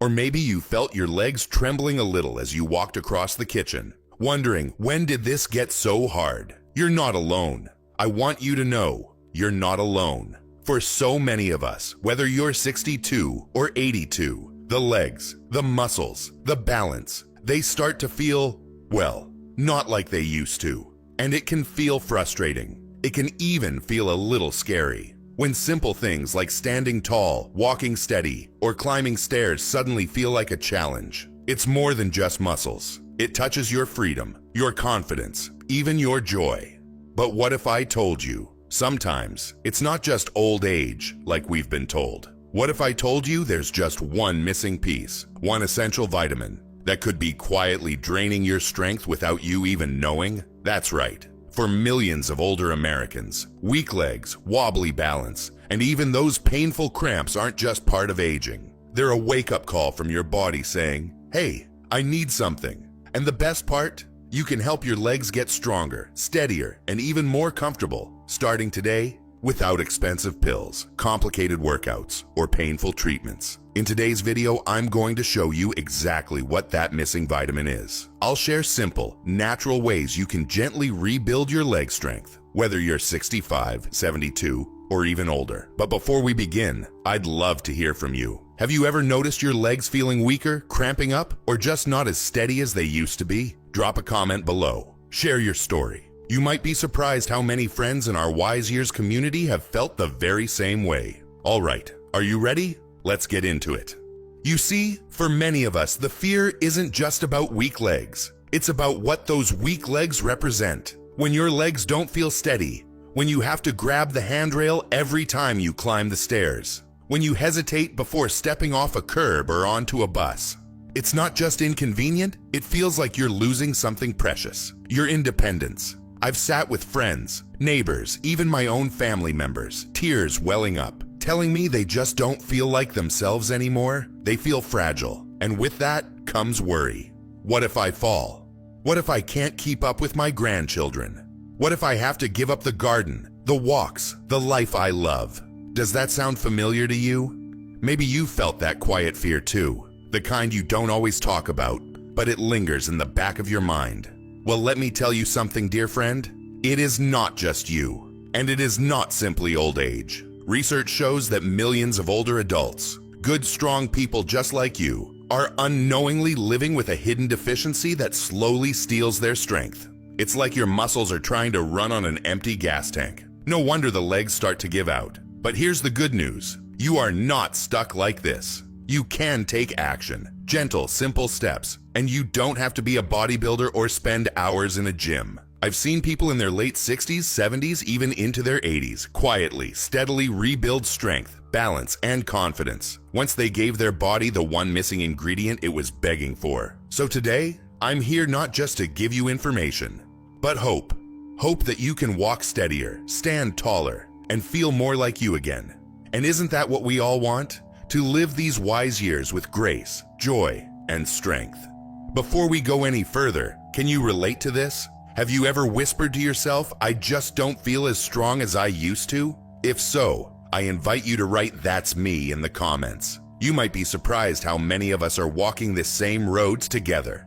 Or maybe you felt your legs trembling a little as you walked across the kitchen, wondering, when did this get so hard? You're not alone. I want you to know, you're not alone. For so many of us, whether you're 62 or 82, the legs, the muscles, the balance, they start to feel, well, not like they used to. And it can feel frustrating. It can even feel a little scary. When simple things like standing tall, walking steady, or climbing stairs suddenly feel like a challenge. It's more than just muscles. It touches your freedom, your confidence, even your joy. But what if I told you, sometimes it's not just old age like we've been told. What if I told you there's just one missing piece, one essential vitamin, that could be quietly draining your strength without you even knowing? That's right. For millions of older Americans, weak legs, wobbly balance, and even those painful cramps aren't just part of aging. They're a wake-up call from your body saying, hey, I need something. And the best part? You can help your legs get stronger, steadier, and even more comfortable, starting today, without expensive pills, complicated workouts, or painful treatments. In today's video, I'm going to show you exactly what that missing vitamin is. I'll share simple, natural ways you can gently rebuild your leg strength, whether you're 65, 72, or even older. But before we begin, I'd love to hear from you. Have you ever noticed your legs feeling weaker, cramping up, or just not as steady as they used to be? Drop a comment below. Share your story. You might be surprised how many friends in our Wise Years community have felt the very same way. All right, are you ready? Let's get into it. You see, for many of us, the fear isn't just about weak legs. It's about what those weak legs represent. When your legs don't feel steady, when you have to grab the handrail every time you climb the stairs, when you hesitate before stepping off a curb or onto a bus. It's not just inconvenient, it feels like you're losing something precious, your independence. I've sat with friends, neighbors, even my own family members, tears welling up, telling me they just don't feel like themselves anymore. They feel fragile, and with that comes worry. What if I fall? What if I can't keep up with my grandchildren? What if I have to give up the garden, the walks, the life I love? Does that sound familiar to you? Maybe you felt that quiet fear too, the kind you don't always talk about, but it lingers in the back of your mind. Well, let me tell you something, dear friend. It is not just you, and it is not simply old age. Research shows that millions of older adults, good, strong people just like you, are unknowingly living with a hidden deficiency that slowly steals their strength. It's like your muscles are trying to run on an empty gas tank. No wonder the legs start to give out. But here's the good news. You are not stuck like this. You can take action, gentle, simple steps, and you don't have to be a bodybuilder or spend hours in a gym. I've seen people in their late 60s, 70s, even into their 80s, quietly, steadily rebuild strength, balance, and confidence once they gave their body the one missing ingredient it was begging for. So today, I'm here not just to give you information, but hope. Hope that you can walk steadier, stand taller, and feel more like you again. And isn't that what we all want? To live these wise years with grace, joy, and strength. Before we go any further, can you relate to this? Have you ever whispered to yourself, I just don't feel as strong as I used to? If so, I invite you to write "That's me" in the comments. You might be surprised how many of us are walking this same roads together.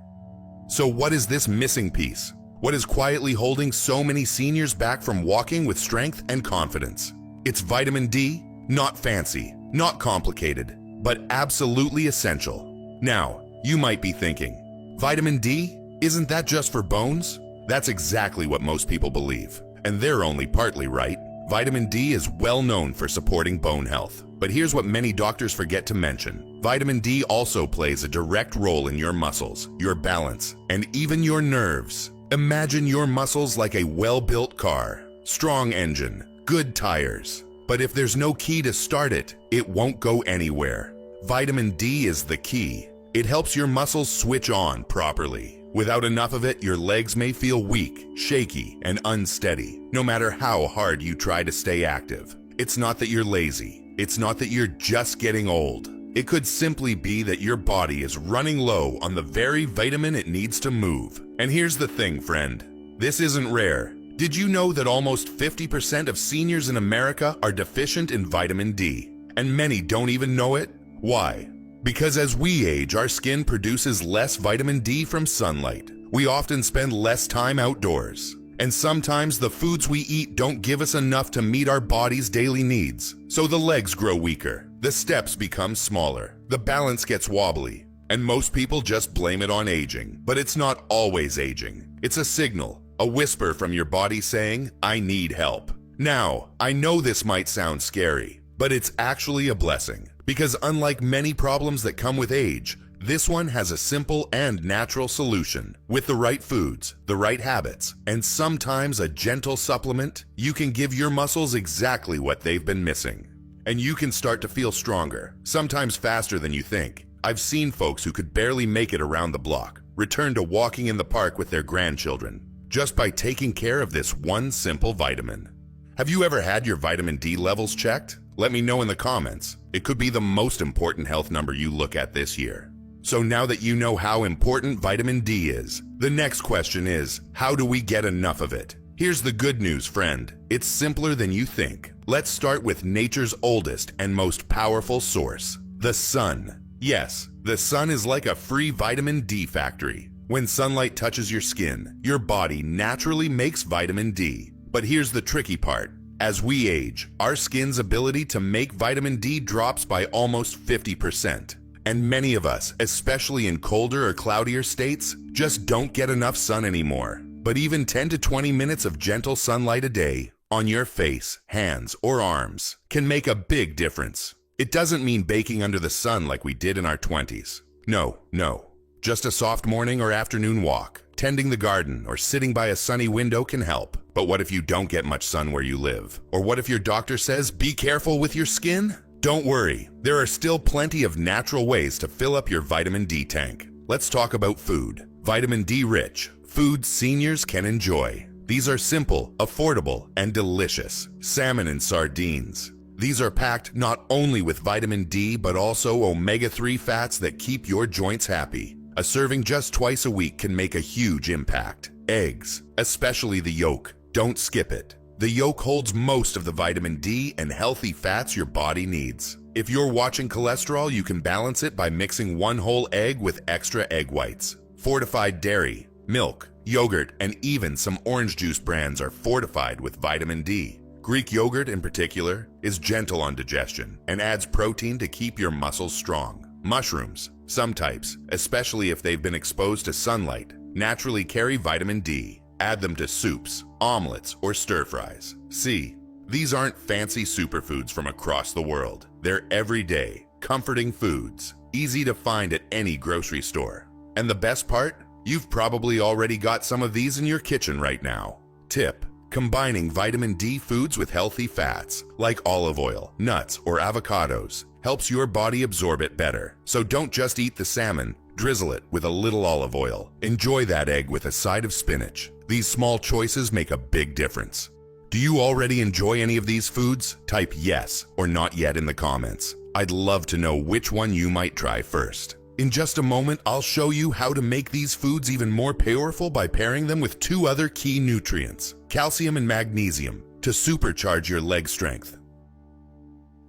So what is this missing piece? What is quietly holding so many seniors back from walking with strength and confidence? It's vitamin D, not fancy, not complicated, but absolutely essential. Now, you might be thinking, vitamin D, isn't that just for bones? That's exactly what most people believe, and they're only partly right. Vitamin D is well known for supporting bone health, but here's what many doctors forget to mention. Vitamin D also plays a direct role in your muscles, your balance, and even your nerves. Imagine your muscles like a well-built car, strong engine, good tires. But if there's no key to start it, it won't go anywhere. Vitamin D is the key. It helps your muscles switch on properly. Without enough of it, your legs may feel weak, shaky, and unsteady, no matter how hard you try to stay active. It's not that you're lazy. It's not that you're just getting old. It could simply be that your body is running low on the very vitamin it needs to move. And here's the thing, friend. This isn't rare. Did you know that almost 50% of seniors in America are deficient in vitamin D? And many don't even know it? Why? Because as we age, our skin produces less vitamin D from sunlight. We often spend less time outdoors. And sometimes the foods we eat don't give us enough to meet our body's daily needs. So the legs grow weaker, the steps become smaller, the balance gets wobbly, and most people just blame it on aging. But it's not always aging. It's a signal, a whisper from your body saying, I need help. Now, I know this might sound scary, but it's actually a blessing. Because unlike many problems that come with age, this one has a simple and natural solution. With the right foods, the right habits, and sometimes a gentle supplement, you can give your muscles exactly what they've been missing. And you can start to feel stronger, sometimes faster than you think. I've seen folks who could barely make it around the block return to walking in the park with their grandchildren, just by taking care of this one simple vitamin. Have you ever had your vitamin D levels checked? Let me know in the comments. It could be the most important health number you look at this year. So now that you know how important vitamin D is, the next question is, how do we get enough of it? Here's the good news, friend. It's simpler than you think. Let's start with nature's oldest and most powerful source, the sun. Yes, the sun is like a free vitamin D factory. When sunlight touches your skin, your body naturally makes vitamin D. But here's the tricky part. As we age, our skin's ability to make vitamin D drops by almost 50%. And many of us, especially in colder or cloudier states, just don't get enough sun anymore. But even 10 to 20 minutes of gentle sunlight a day on your face, hands, or arms can make a big difference. It doesn't mean baking under the sun like we did in our 20s. No. Just a soft morning or afternoon walk, tending the garden, or sitting by a sunny window can help. But what if you don't get much sun where you live? Or what if your doctor says, be careful with your skin? Don't worry, there are still plenty of natural ways to fill up your vitamin D tank. Let's talk about food. Vitamin D-rich foods seniors can enjoy. These are simple, affordable, and delicious. Salmon and sardines. These are packed not only with vitamin D, but also omega-3 fats that keep your joints happy. A serving just twice a week can make a huge impact. Eggs, especially the yolk, don't skip it. The yolk holds most of the vitamin D and healthy fats your body needs. If you're watching cholesterol, you can balance it by mixing one whole egg with extra egg whites. Fortified dairy, milk, yogurt, and even some orange juice brands are fortified with vitamin D. Greek yogurt in particular is gentle on digestion and adds protein to keep your muscles strong. Mushrooms, some types, especially if they've been exposed to sunlight, naturally carry vitamin D. Add them to soups, omelets, or stir-fries. See, these aren't fancy superfoods from across the world. They're everyday, comforting foods, easy to find at any grocery store. And the best part? You've probably already got some of these in your kitchen right now. Tip: combining vitamin D foods with healthy fats, like olive oil, nuts, or avocados, helps your body absorb it better. So don't just eat the salmon, drizzle it with a little olive oil. Enjoy that egg with a side of spinach. These small choices make a big difference. Do you already enjoy any of these foods? Type yes or not yet in the comments. I'd love to know which one you might try first. In just a moment, I'll show you how to make these foods even more powerful by pairing them with two other key nutrients, calcium and magnesium, to supercharge your leg strength.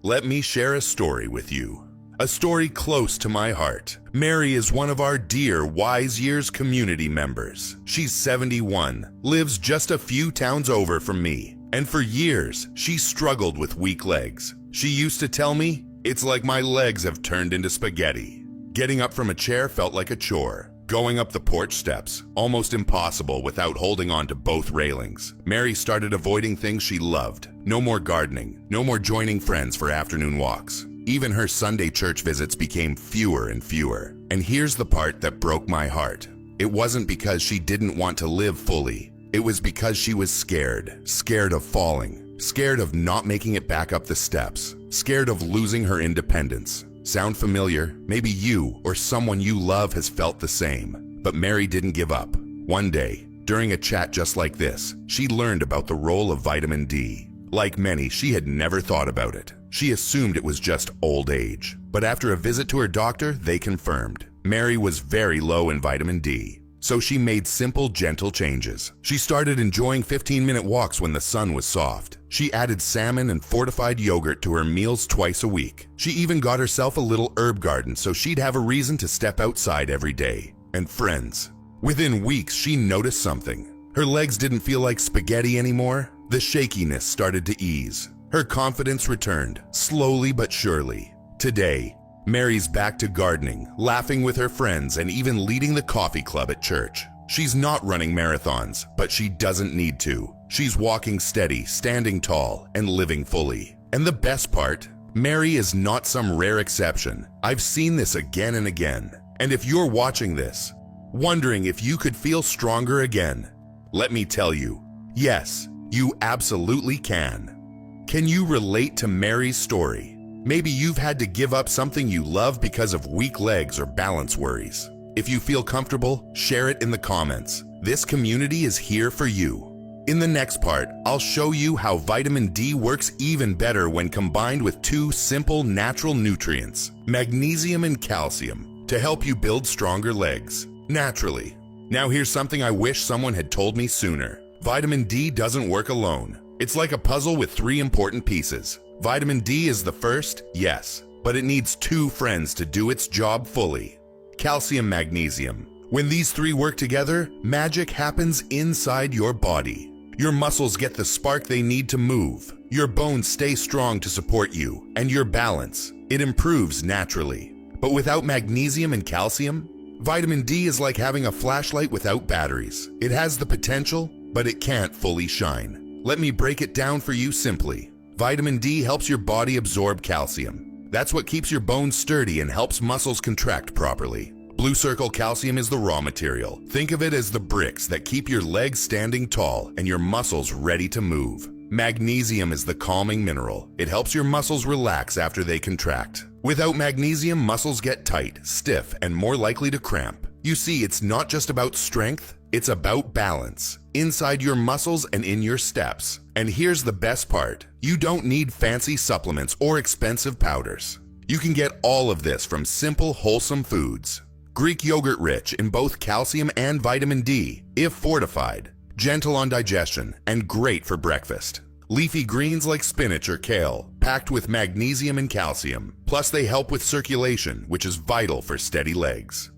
Let me share a story with you. A story close to my heart. Mary is one of our dear Wise Years community members. She's 71, lives just a few towns over from me, and for years, she struggled with weak legs. She used to tell me, "It's like my legs have turned into spaghetti." Getting up from a chair felt like a chore. Going up the porch steps, almost impossible without holding on to both railings. Mary started avoiding things she loved. No more gardening, no more joining friends for afternoon walks. Even her Sunday church visits became fewer and fewer. And here's the part that broke my heart. It wasn't because she didn't want to live fully. It was because she was scared. Scared of falling. Scared of not making it back up the steps. Scared of losing her independence. Sound familiar? Maybe you or someone you love has felt the same. But Mary didn't give up. One day, during a chat just like this, she learned about the role of vitamin D. Like many, she had never thought about it. She assumed it was just old age. But after a visit to her doctor, they confirmed. Mary was very low in vitamin D. So she made simple, gentle changes. She started enjoying 15-minute walks when the sun was soft. She added salmon and fortified yogurt to her meals twice a week. She even got herself a little herb garden so she'd have a reason to step outside every day. And friends, within weeks she noticed something. Her legs didn't feel like spaghetti anymore. The shakiness started to ease. Her confidence returned, slowly but surely. Today, Mary's back to gardening, laughing with her friends, and even leading the coffee club at church. She's not running marathons, but she doesn't need to. She's walking steady, standing tall, and living fully. And the best part, Mary is not some rare exception. I've seen this again and again. And if you're watching this, wondering if you could feel stronger again, let me tell you, yes, you absolutely can. Can you relate to Mary's story? Maybe you've had to give up something you love because of weak legs or balance worries. If you feel comfortable, share it in the comments. This community is here for you. In the next part, I'll show you how vitamin D works even better when combined with two simple natural nutrients, magnesium and calcium, to help you build stronger legs, naturally. Now here's something I wish someone had told me sooner. Vitamin D doesn't work alone. It's like a puzzle with 3 important pieces. Vitamin D is the first, yes, but it needs 2 friends to do its job fully. Calcium, magnesium. When these 3 work together, magic happens inside your body. Your muscles get the spark they need to move. Your bones stay strong to support you, and your balance, it improves naturally. But without magnesium and calcium, vitamin D is like having a flashlight without batteries. It has the potential, but it can't fully shine. Let me break it down for you simply. Vitamin D helps your body absorb calcium. That's what keeps your bones sturdy and helps muscles contract properly. Blue Circle calcium is the raw material. Think of it as the bricks that keep your legs standing tall and your muscles ready to move. Magnesium is the calming mineral. It helps your muscles relax after they contract. Without magnesium, muscles get tight, stiff, and more likely to cramp. You see, it's not just about strength, it's about balance, inside your muscles and in your steps. And here's the best part. You don't need fancy supplements or expensive powders. You can get all of this from simple, wholesome foods. Greek yogurt rich in both calcium and vitamin D, if fortified, gentle on digestion, and great for breakfast. Leafy greens like spinach or kale, packed with magnesium and calcium. Plus they help with circulation, which is vital for steady legs.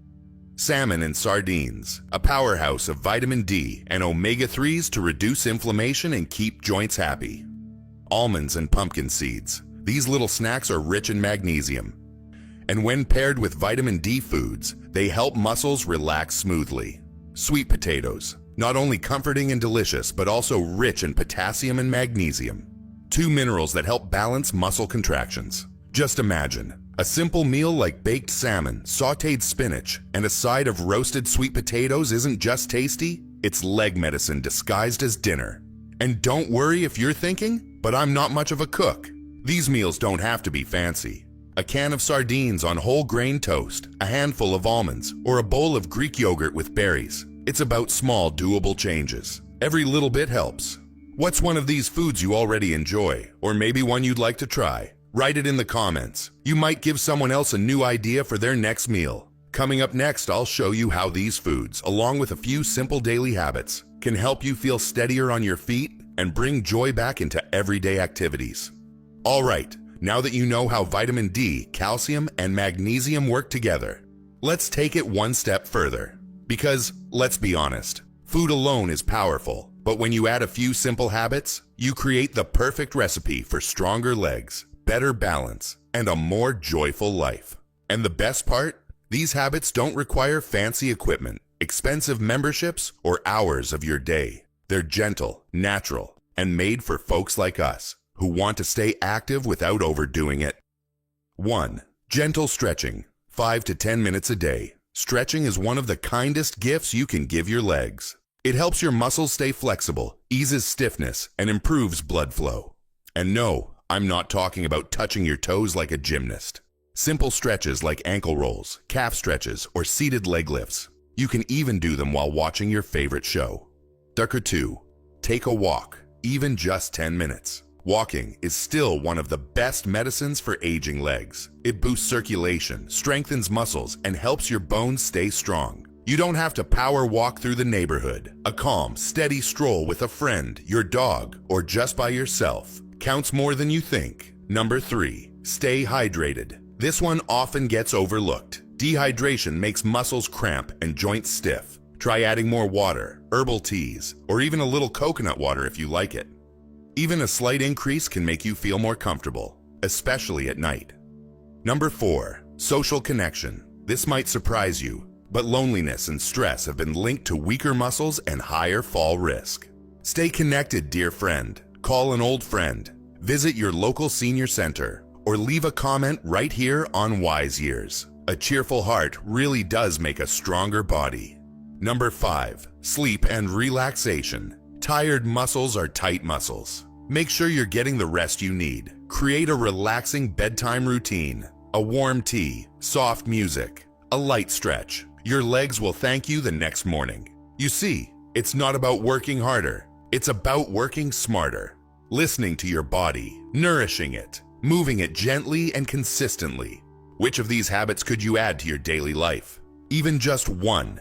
Salmon and sardines, a powerhouse of vitamin D and omega-3s to reduce inflammation and keep joints happy. Almonds and pumpkin seeds. These little snacks are rich in magnesium. And when paired with vitamin D foods, they help muscles relax smoothly. Sweet potatoes, not only comforting and delicious, but also rich in potassium and magnesium. 2 minerals that help balance muscle contractions. Just imagine, a simple meal like baked salmon, sautéed spinach, and a side of roasted sweet potatoes isn't just tasty, it's leg medicine disguised as dinner. And don't worry if you're thinking, but I'm not much of a cook. These meals don't have to be fancy. A can of sardines on whole grain toast, a handful of almonds, or a bowl of Greek yogurt with berries. It's about small, doable changes. Every little bit helps. What's one of these foods you already enjoy, or maybe one you'd like to try? Write it in the comments. You might give someone else a new idea for their next meal. Coming up next, I'll show you how these foods, along with a few simple daily habits, can help you feel steadier on your feet and bring joy back into everyday activities. All right, now that you know how vitamin D, calcium, and magnesium work together, let's take it one step further. Because, let's be honest, food alone is powerful, but when you add a few simple habits, you create the perfect recipe for stronger legs, better balance, and a more joyful life. And the best part? These habits don't require fancy equipment, expensive memberships, or hours of your day. They're gentle, natural, and made for folks like us who want to stay active without overdoing it. 1. Gentle stretching, 5 to 10 minutes a day. Stretching is one of the kindest gifts you can give your legs. It helps your muscles stay flexible, eases stiffness, and improves blood flow. And no, I'm not talking about touching your toes like a gymnast. Simple stretches like ankle rolls, calf stretches, or seated leg lifts. You can even do them while watching your favorite show. 2. Take a walk, even just 10 minutes. Walking is still one of the best medicines for aging legs. It boosts circulation, strengthens muscles, and helps your bones stay strong. You don't have to power walk through the neighborhood. A calm, steady stroll with a friend, your dog, or just by yourself counts more than you think. Number 3, stay hydrated. This one often gets overlooked. Dehydration makes muscles cramp and joints stiff. Try adding more water, herbal teas, or even a little coconut water if you like it. Even a slight increase can make you feel more comfortable, especially at night. Number 4, social connection. This might surprise you, but loneliness and stress have been linked to weaker muscles and higher fall risk. Stay connected, dear friend. Call an old friend, visit your local senior center, or leave a comment right here on Wise Years. A cheerful heart really does make a stronger body. Number 5, sleep and relaxation. Tired muscles are tight muscles. Make sure you're getting the rest you need. Create a relaxing bedtime routine. A warm tea, soft music, a light stretch. Your legs will thank you the next morning. You see, it's not about working harder. It's about working smarter. Listening to your body, nourishing it, moving it gently and consistently. Which of these habits could you add to your daily life? Even just one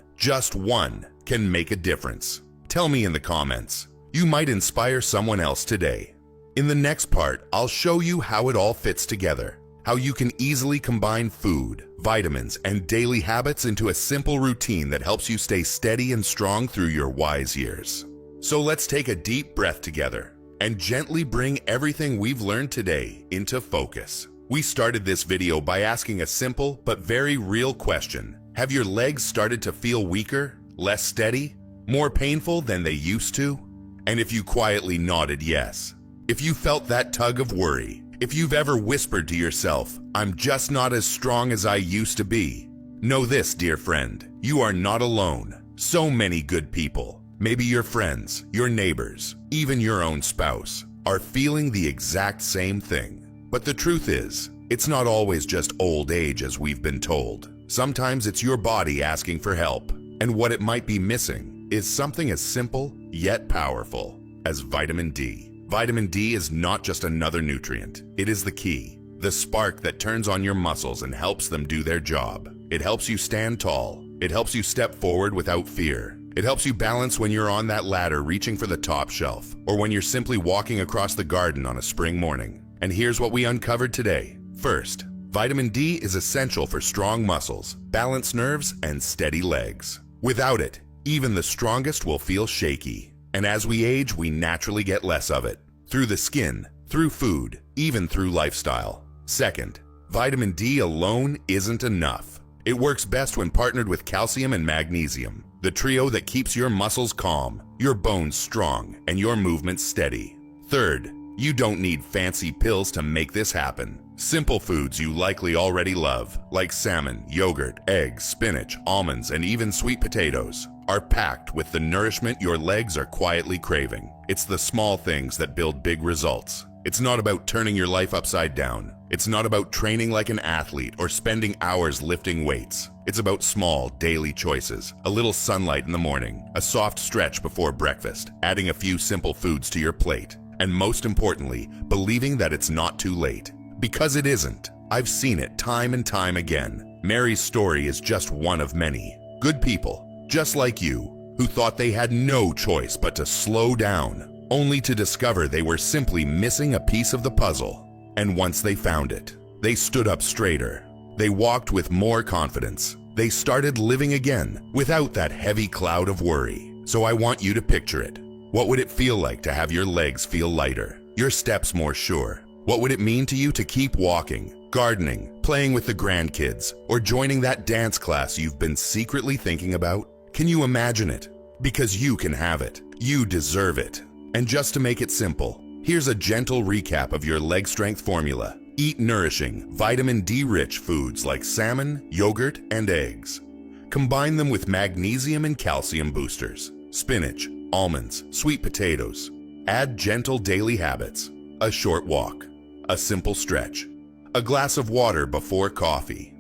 can make a difference. Tell me in the comments. You might inspire someone else today. In the next part, I'll show you how it all fits together. How you can easily combine food, vitamins, and daily habits into a simple routine that helps you stay steady and strong through your wise years. So let's take a deep breath together and gently bring everything we've learned today into focus. We started this video by asking a simple but very real question. Have your legs started to feel weaker, less steady, more painful than they used to? And if you quietly nodded yes, if you felt that tug of worry, if you've ever whispered to yourself, I'm just not as strong as I used to be, know this, dear friend, you are not alone. So many good people, maybe your friends, your neighbors, even your own spouse, are feeling the exact same thing. But the truth is, it's not always just old age as we've been told. Sometimes it's your body asking for help, and what it might be missing is something as simple yet powerful as vitamin D. Vitamin D is not just another nutrient. It is the key, the spark that turns on your muscles and helps them do their job. It helps you stand tall. It helps you step forward without fear. It helps you balance when you're on that ladder reaching for the top shelf, or when you're simply walking across the garden on a spring morning. And here's what we uncovered today. First, vitamin D is essential for strong muscles, balanced nerves, and steady legs. Without it, even the strongest will feel shaky. And as we age, we naturally get less of it. Through the skin, through food, even through lifestyle. Second, vitamin D alone isn't enough. It works best when partnered with calcium and magnesium, the trio that keeps your muscles calm, your bones strong, and your movements steady. Third, you don't need fancy pills to make this happen. Simple foods you likely already love, like salmon, yogurt, eggs, spinach, almonds, and even sweet potatoes, are packed with the nourishment your legs are quietly craving. It's the small things that build big results. It's not about turning your life upside down. It's not about training like an athlete or spending hours lifting weights. It's about small, daily choices. A little sunlight in the morning, a soft stretch before breakfast, adding a few simple foods to your plate, and most importantly, believing that it's not too late. Because it isn't. I've seen it time and time again. Mary's story is just one of many. Good people, just like you, who thought they had no choice but to slow down, only to discover they were simply missing a piece of the puzzle. And once they found it, they stood up straighter. They walked with more confidence. They started living again without that heavy cloud of worry. So I want you to picture it. What would it feel like to have your legs feel lighter, your steps more sure? What would it mean to you to keep walking, gardening, playing with the grandkids, or joining that dance class you've been secretly thinking about? Can you imagine it? Because you can have it. You deserve it. And just to make it simple, here's a gentle recap of your leg strength formula. Eat nourishing, vitamin D-rich foods like salmon, yogurt, and eggs. Combine them with magnesium and calcium boosters, spinach, almonds, sweet potatoes. Add gentle daily habits, a short walk, a simple stretch, a glass of water before coffee,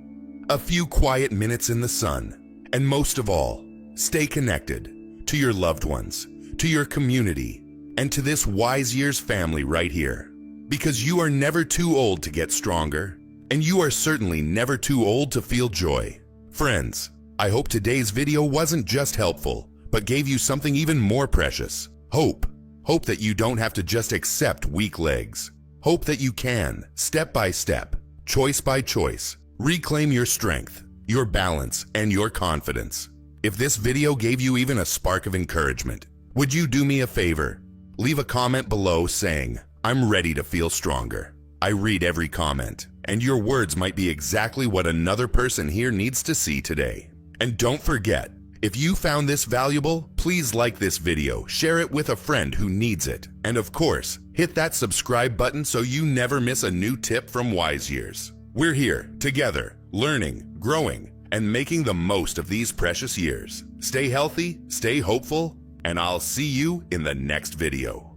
a few quiet minutes in the sun, and most of all, stay connected to your loved ones, to your community, and to this Wise Years family right here. Because you are never too old to get stronger, and you are certainly never too old to feel joy. Friends, I hope today's video wasn't just helpful, but gave you something even more precious. Hope. Hope that you don't have to just accept weak legs. Hope that you can, step by step, choice by choice, reclaim your strength, your balance, and your confidence. If this video gave you even a spark of encouragement, would you do me a favor? Leave a comment below saying, "I'm ready to feel stronger." I read every comment, and your words might be exactly what another person here needs to see today. And don't forget, if you found this valuable, please like this video, share it with a friend who needs it, and of course, hit that subscribe button so you never miss a new tip from Wise Years. We're here, together, learning, growing, and making the most of these precious years. Stay healthy, stay hopeful, and I'll see you in the next video.